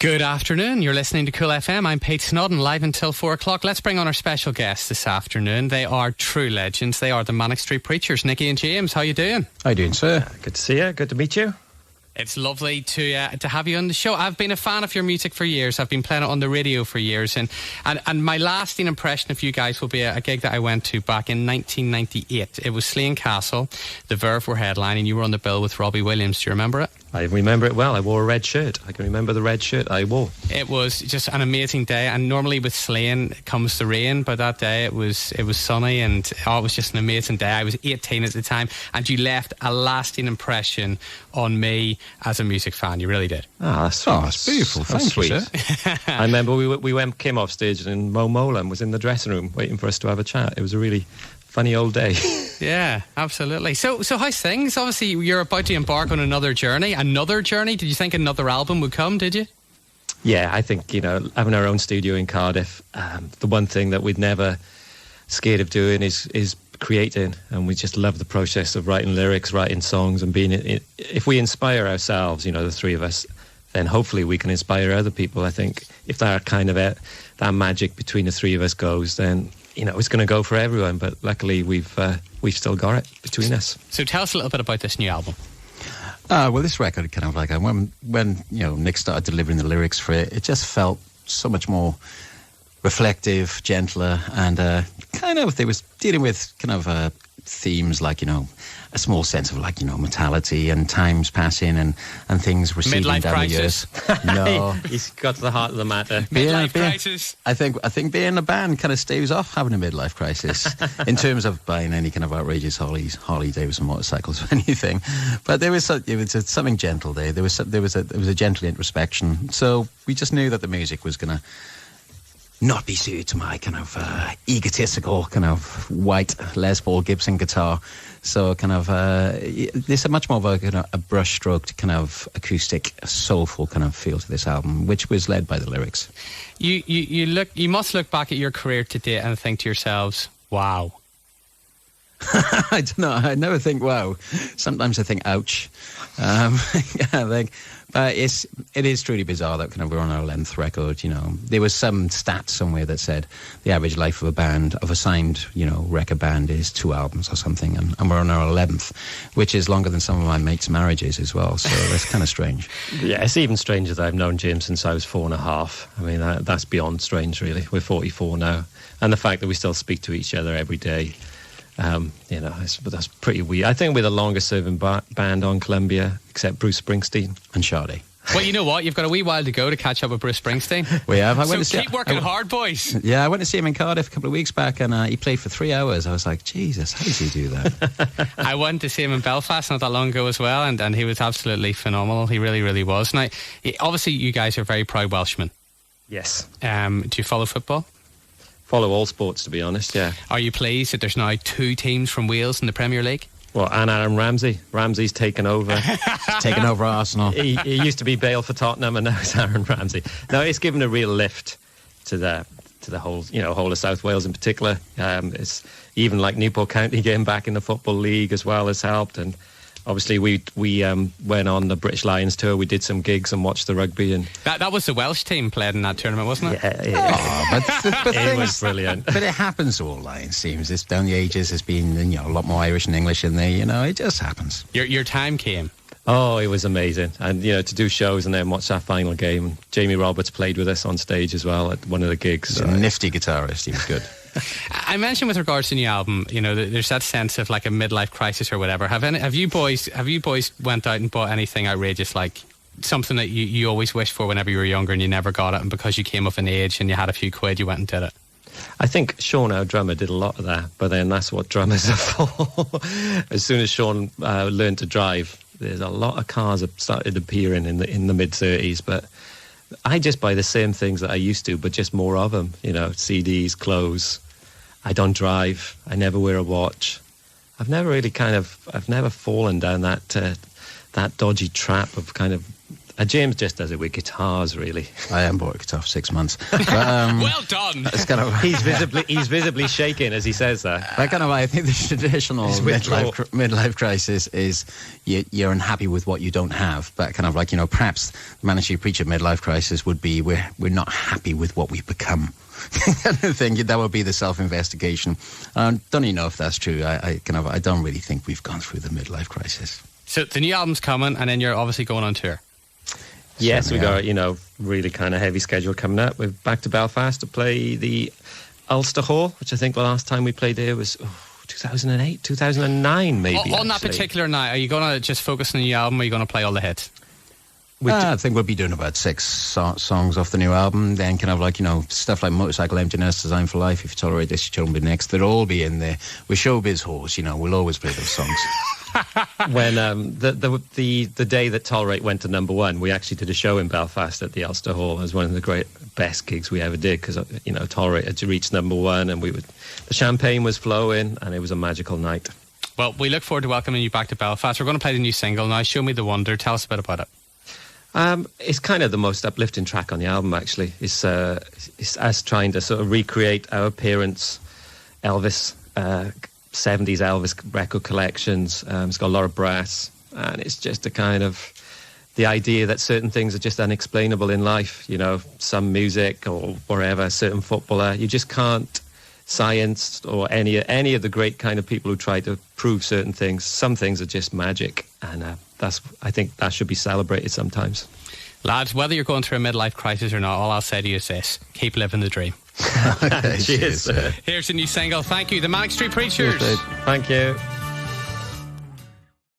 Good afternoon. You're listening to Cool FM. I'm Pete Snodden, live until 4 o'clock. Let's bring on our special guests this afternoon. They are true legends. They are the Manic Street Preachers, Nicky and James. How you doing? How you doing, sir? Good to see you. Good to meet you. It's lovely to have you on the show. I've been a fan of your music for years. I've been playing it on the radio for years, and my lasting impression of you guys will be a gig that I went to back in 1998. It was Slane Castle. The Verve were headlining. You were on the bill with Robbie Williams. Do you remember it? I remember it well. I wore a red shirt. I can remember the red shirt I wore. It was just an amazing day, and normally with Slane comes the rain, but that day it was sunny, and it was just an amazing day. I was 18 at the time, and you left a lasting impression on me as a music fan. You really did. That's beautiful. Thank you, sir. I remember came off stage, and Mo Molan was in the dressing room waiting for us to have a chat. It was a really funny old day. Yeah, absolutely. So how's things? Obviously, you're about to embark on another journey. Did you think another album would come, did you? Yeah, I think, having our own studio in Cardiff, the one thing that we'd never scared of doing is creating, and we just love the process of writing lyrics, writing songs, and if we inspire ourselves, the three of us, then hopefully we can inspire other people. I think if that kind of that magic between the three of us goes, then it's going to go for everyone. But luckily we've still got it between us. So tell us a little bit about this new album. Well, this record kind of like when Nick started delivering the lyrics for it, it just felt so much more reflective, gentler, and they was dealing with themes like a small sense of mortality and times passing and things receding midlife down crisis. the years. No, he's got to the heart of the matter. Midlife crisis. I think being a band kind of staves off having a midlife crisis in terms of buying any kind of outrageous Harley Davidson motorcycles or anything. But it was something gentle there. There was a gentle introspection. So we just knew that the music was going to not be suited to my kind of egotistical kind of white Les Paul Gibson guitar. So there's a much more of a brush-stroked kind of acoustic, soulful kind of feel to this album, which was led by the lyrics. You must look back at your career to date and think to yourselves, wow. I don't know. I never think wow. Sometimes I think ouch. But it is truly bizarre that we're on our 11th record. There was some stat somewhere that said the average life of a signed record band is 2 albums or something, and we're on our 11th, which is longer than some of my mates' marriages as well. So that's kind of strange. Yeah, it's even stranger that I've known James since I was 4.5. I mean, that's beyond strange, really. We're 44 now, and the fact that we still speak to each other every day. That's pretty weird. I think we're the longest serving band on Columbia, except Bruce Springsteen and Sade. Well, you know what? You've got a wee while to go to catch up with Bruce Springsteen. We have. Keep working hard, boys. Yeah, I went to see him in Cardiff a couple of weeks back, and he played for 3 hours. I was like, Jesus, how does he do that? I went to see him in Belfast not that long ago as well, and he was absolutely phenomenal. He really, really was. Now, obviously, you guys are very proud Welshmen. Yes. Do you follow football? Follow all sports, to be honest, yeah. Are you pleased that there's now 2 teams from Wales in the Premier League? Well, and Aaron Ramsey. Ramsey's taken over. Taken over Arsenal. He used to be Bale for Tottenham, and now it's Aaron Ramsey. No, it's given a real lift to the whole, whole of South Wales in particular. It's even like Newport County getting back in the Football League as well has helped, and obviously we went on the British Lions tour. We did some gigs and watched the rugby, and that was the Welsh team played in that tournament, wasn't it? Yeah. But it was brilliant. But it happens to all Lions teams. It's down the ages. There's been a lot more Irish and English in there. It just happens. Your time came. Oh, it was amazing, and to do shows and then watch that final game. Jamie Roberts played with us on stage as well at one of the gigs. He's a nifty guitarist. He was good. I mentioned with regards to the new album, there's that sense of like a midlife crisis or whatever. Have you boys went out and bought anything outrageous, like something that you always wished for whenever you were younger and you never got it, and because you came of an age and you had a few quid, you went and did it? I think Sean, our drummer, did a lot of that, but then that's what drummers are for. As soon as Sean learned to drive, there's a lot of cars that started appearing in the mid-30s, but I just buy the same things that I used to, but just more of them. CDs, clothes. I don't drive. I never wear a watch. I've never fallen down that dodgy trap of kind of James just does it with guitars, really. I am bought a guitar for 6 months. But, Well done. it's kind of He's visibly shaking as he says that. That kind of, I think the traditional midlife crisis is you're unhappy with what you don't have, but kind of like, perhaps the MSPpedia midlife crisis would be we're not happy with what we've become. Kind of thing. That would be the self-investigation. Don't even know if that's true. I don't really think we've gone through the midlife crisis. So the new album's coming, and then you're obviously going on tour. Yes, we got really kind of heavy schedule coming up. We're back to Belfast to play the Ulster Hall, which I think the last time we played there was 2008, 2009 maybe. On that particular night, are you going to just focus on the new album, or are you going to play all the hits? I think we'll be doing about 6 songs off the new album. Then kind of like, stuff like Motorcycle Emptiness, Design for Life, If You Tolerate This, Your Children Will Be Next. They'll all be in there. We're showbiz whores, we'll always play those songs. When the day that Tolerate went to number 1, we actually did a show in Belfast at the Ulster Hall. It was one of the best gigs we ever did because Tolerate had reached number 1, and the champagne was flowing, and it was a magical night. Well, we look forward to welcoming you back to Belfast. We're going to play the new single now. Show Me the Wonder. Tell us a bit about it. It's kind of the most uplifting track on the album, actually. It's us trying to sort of recreate our parents' Elvis 70s Elvis record collections. It's got a lot of brass, and it's just a kind of the idea that certain things are just unexplainable in life. Some music or whatever, certain footballer, you just can't science or any of the great kind of people who try to prove certain things. Some things are just magic, and I think that should be celebrated sometimes. Lads, whether you're going through a midlife crisis or not, all I'll say to you is this: keep living the dream. Okay, Cheers. Here's a new single. Thank you, the Manic Street Preachers. Thank you.